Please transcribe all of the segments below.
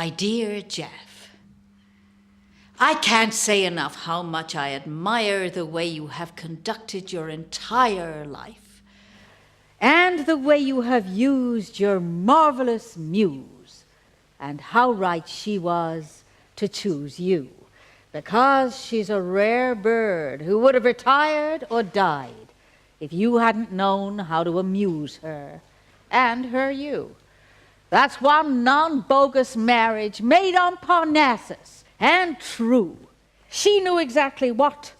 My dear Jeff, I can't say enough how much I admire the way you have conducted your entire life, and the way you have used your marvelous muse, and how right she was to choose you, because she's a rare bird who would have retired or died if you hadn't known how to amuse her, and her you. That's one non-bogus marriage made on Parnassus, and true. She knew exactly what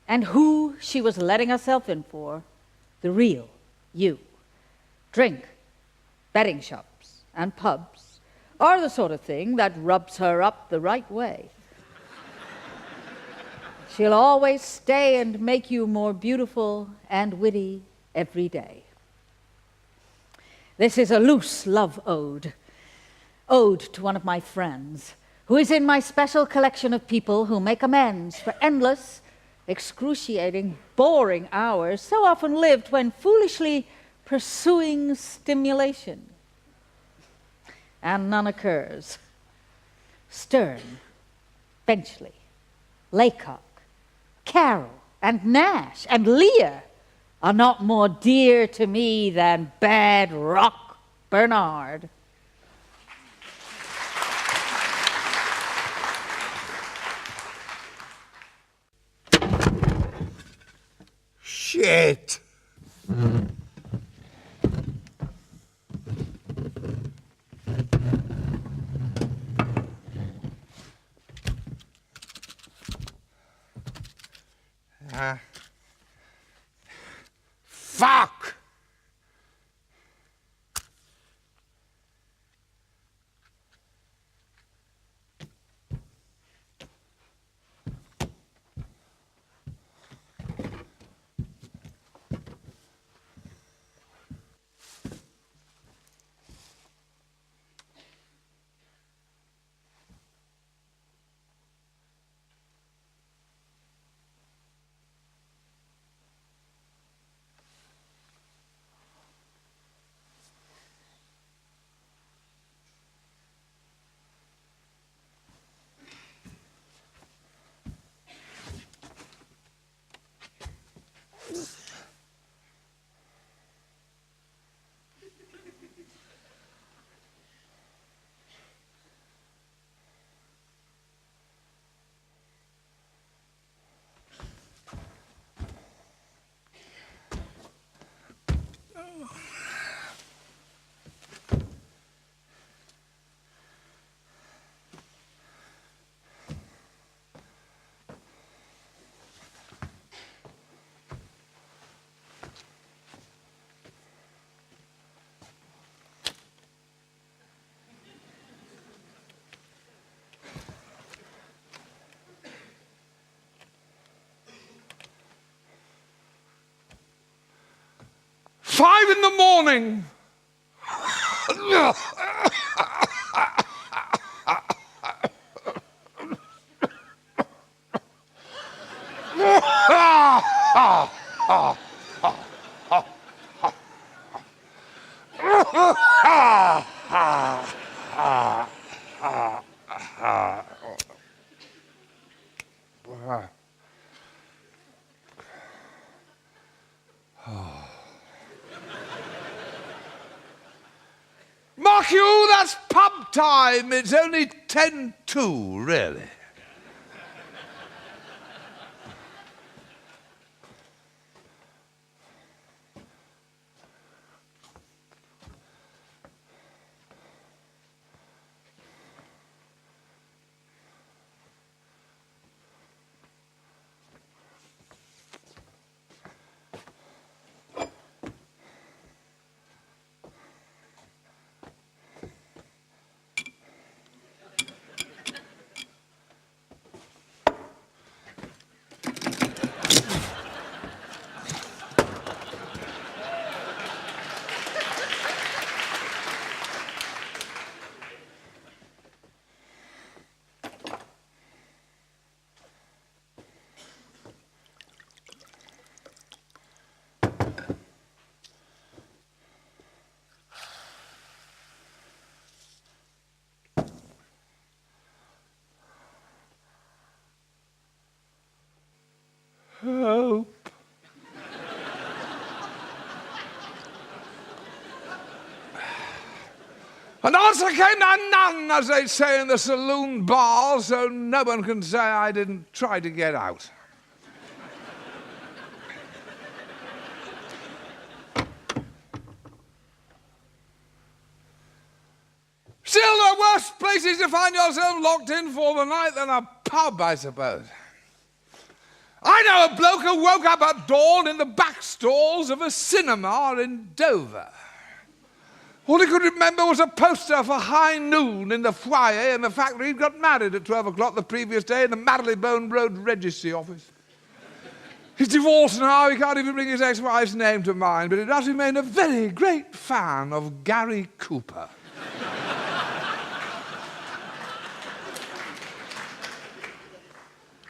and who she was letting herself in for, the real you. Drink, betting shops, and pubs are the sort of thing that rubs her up the right way. She'll always stay and make you more beautiful and witty every day. This is a loose love ode to one of my friends, who is in my special collection of people who make amends for endless, excruciating, boring hours so often lived when foolishly pursuing stimulation. And none occurs. Sterne, Benchley, Laycock, Carroll, and Nash, and Lear are not more dear to me than Bad Rock Bernard. Shit! Fuck! Five in the morning! Mark you, that's pub time. It's only 10:02, really. An answer came to none, as they say in the saloon bar, so no one can say I didn't try to get out. Still, there are worse places to find yourself locked in for the night than a pub, I suppose. I know a bloke who woke up at dawn in the back stalls of a cinema in Dover. All he could remember was a poster for high noon in the foyer and the fact that he'd got married at 12 o'clock the previous day in the Marylebone Road Registry Office. He's divorced now, he can't even bring his ex-wife's name to mind, but he does remain a very great fan of Gary Cooper.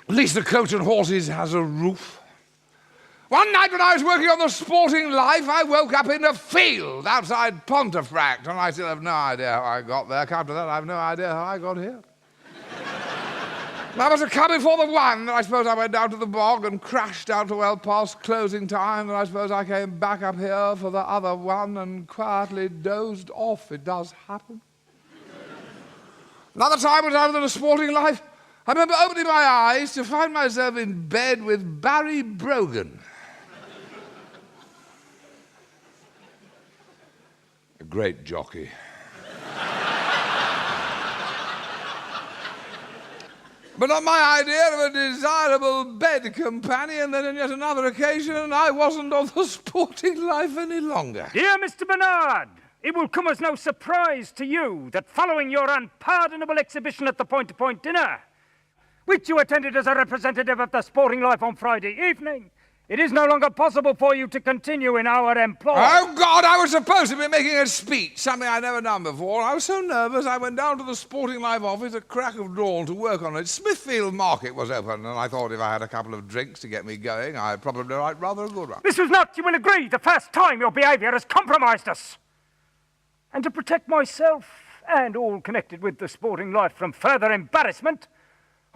At least the Coach and Horses has a roof. One night when I was working on the Sporting Life, I woke up in a field outside Pontefract, and I still have no idea how I got there. After that, I have no idea how I got here. I must have come before the one, and I suppose I went down to the bog and crashed out to well past closing time, and I suppose I came back up here for the other one and quietly dozed off. It does happen. Another time was out of the Sporting Life. I remember opening my eyes to find myself in bed with Barry Brogan. A great jockey. But not my idea of a desirable bed companion. Then on yet another occasion, I wasn't on the Sporting Life any longer. Dear Mr. Bernard, it will come as no surprise to you that following your unpardonable exhibition at the Point-to-Point dinner, which you attended as a representative of the Sporting Life on Friday evening, it is no longer possible for you to continue in our employ. Oh, God, I was supposed to be making a speech, something I'd never done before. I was so nervous, I went down to the Sporting Life office at crack of dawn to work on it. Smithfield Market was open, and I thought if I had a couple of drinks to get me going, I'd probably write rather a good one. This was not, you will agree, the first time your behaviour has compromised us. And to protect myself and all connected with the Sporting Life from further embarrassment,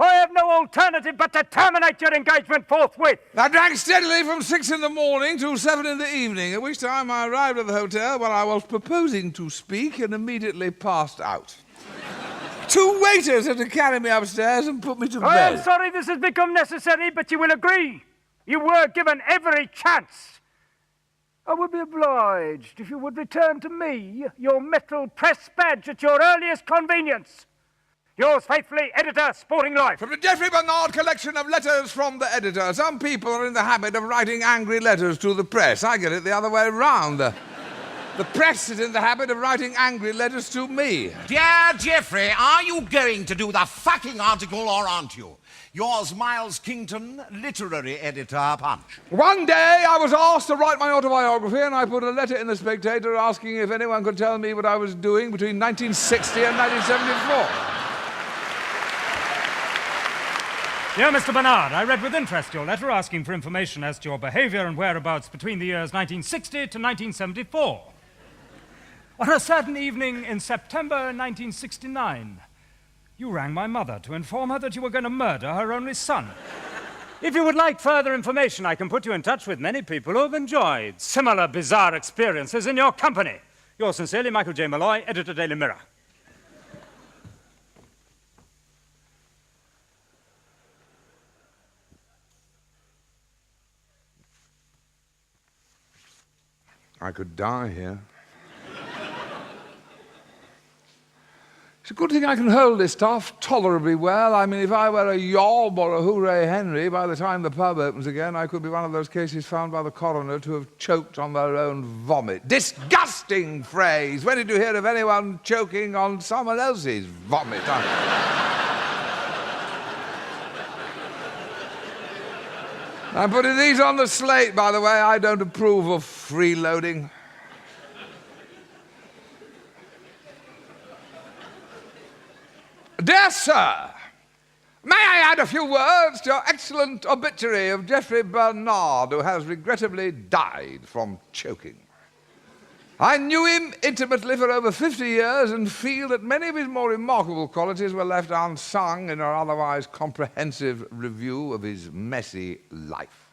I have no alternative but to terminate your engagement forthwith. I drank steadily from 6 in the morning till 7 in the evening, at which time I arrived at the hotel where I was proposing to speak and immediately passed out. 2 waiters had to carry me upstairs and put me to bed. I am sorry this has become necessary, but you will agree. You were given every chance. I would be obliged if you would return to me your metal press badge at your earliest convenience. Yours faithfully, Editor, Sporting Life. From the Geoffrey Bernard collection of letters from the editor. Some people are in the habit of writing angry letters to the press. I get it the other way round. The press is in the habit of writing angry letters to me. Dear Geoffrey, are you going to do the fucking article or aren't you? Yours, Miles Kington, literary editor, Punch. One day I was asked to write my autobiography, and I put a letter in the Spectator asking if anyone could tell me what I was doing between 1960 and 1974. Dear Mr. Bernard, I read with interest your letter asking for information as to your behaviour and whereabouts between the years 1960 to 1974. On a certain evening in September 1969, you rang my mother to inform her that you were going to murder her only son. If you would like further information, I can put you in touch with many people who have enjoyed similar bizarre experiences in your company. Yours sincerely, Michael J. Malloy, Editor, Daily Mirror. I could die here. It's a good thing I can hold this stuff tolerably well. I mean, if I were a Yob or a Hooray Henry, by the time the pub opens again, I could be one of those cases found by the coroner to have choked on their own vomit. Disgusting phrase! When did you hear of anyone choking on someone else's vomit? I'm putting these on the slate, by the way. I don't approve of freeloading. Dear Sir, may I add a few words to your excellent obituary of Geoffrey Bernard, who has regrettably died from choking. I knew him intimately for over 50 years and feel that many of his more remarkable qualities were left unsung in our otherwise comprehensive review of his messy life.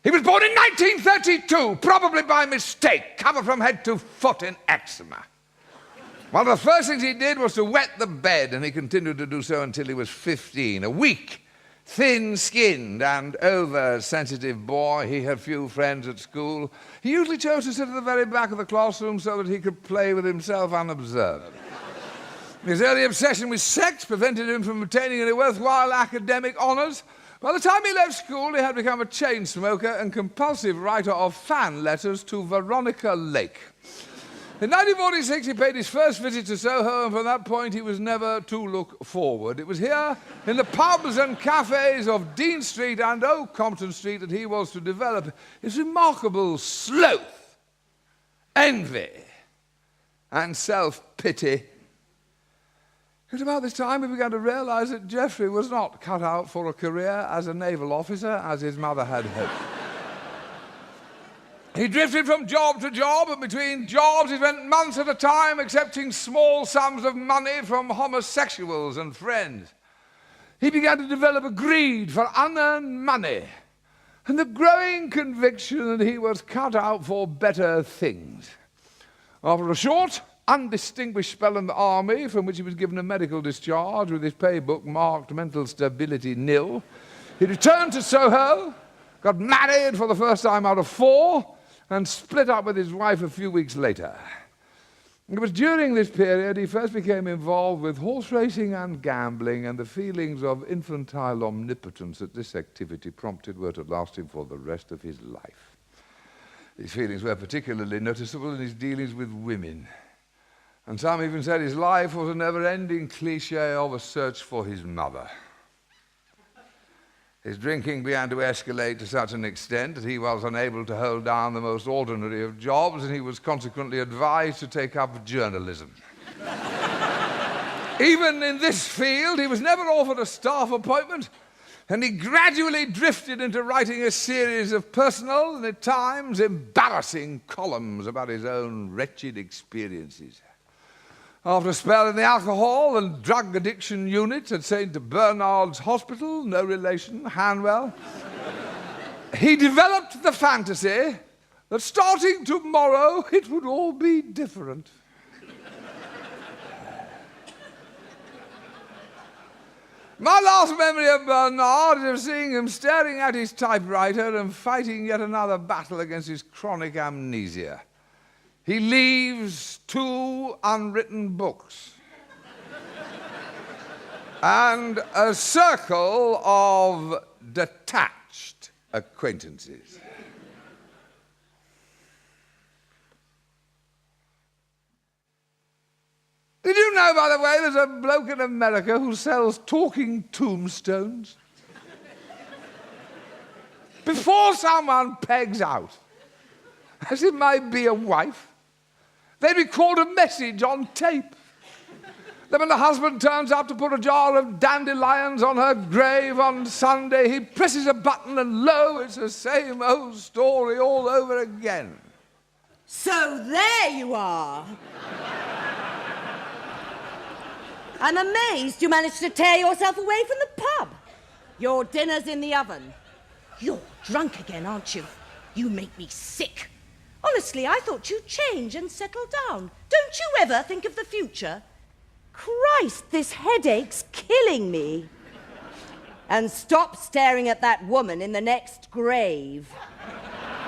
He was born in 1932, probably by mistake, covered from head to foot in eczema. One of the first things he did was to wet the bed, and he continued to do so until he was 15. A weak, thin-skinned and over-sensitive boy. He had few friends at school. He usually chose to sit at the very back of the classroom so that he could play with himself unobserved. His early obsession with sex prevented him from obtaining any worthwhile academic honours. By the time he left school, he had become a chain smoker and compulsive writer of fan letters to Veronica Lake. In 1946, he paid his first visit to Soho, and from that point, he was never to look forward. It was here, in the pubs and cafes of Dean Street and Old Compton Street, that he was to develop his remarkable sloth, envy, and self-pity. It was about this time he began to realise that Geoffrey was not cut out for a career as a naval officer, as his mother had hoped. He drifted from job to job, and between jobs he spent months at a time accepting small sums of money from homosexuals and friends. He began to develop a greed for unearned money and the growing conviction that he was cut out for better things. After a short, undistinguished spell in the army, from which he was given a medical discharge with his pay book marked mental stability nil, he returned to Soho, got married for the first time out of 4, and split up with his wife a few weeks later. It was during this period he first became involved with horse racing and gambling, and the feelings of infantile omnipotence that this activity prompted were to last him for the rest of his life. These feelings were particularly noticeable in his dealings with women, and some even said his life was a never-ending cliché of a search for his mother. His drinking began to escalate to such an extent that he was unable to hold down the most ordinary of jobs, and he was consequently advised to take up journalism. Even in this field, he was never offered a staff appointment, and he gradually drifted into writing a series of personal and at times embarrassing columns about his own wretched experiences. After a spell in the alcohol and drug addiction unit at St. Bernard's Hospital, no relation, Hanwell, he developed the fantasy that starting tomorrow it would all be different. My last memory of Bernard is of seeing him staring at his typewriter and fighting yet another battle against his chronic amnesia. He leaves 2 unwritten books and a circle of detached acquaintances. Did you know, by the way, there's a bloke in America who sells talking tombstones? Before someone pegs out, as it might be a wife, they record a message on tape. Then when the husband turns up to put a jar of dandelions on her grave on Sunday, he presses a button and lo, it's the same old story all over again. So there you are. I'm amazed you managed to tear yourself away from the pub. Your dinner's in the oven. You're drunk again, aren't you? You make me sick. Honestly, I thought you'd change and settle down. Don't you ever think of the future? Christ, this headache's killing me. And stop staring at that woman in the next grave.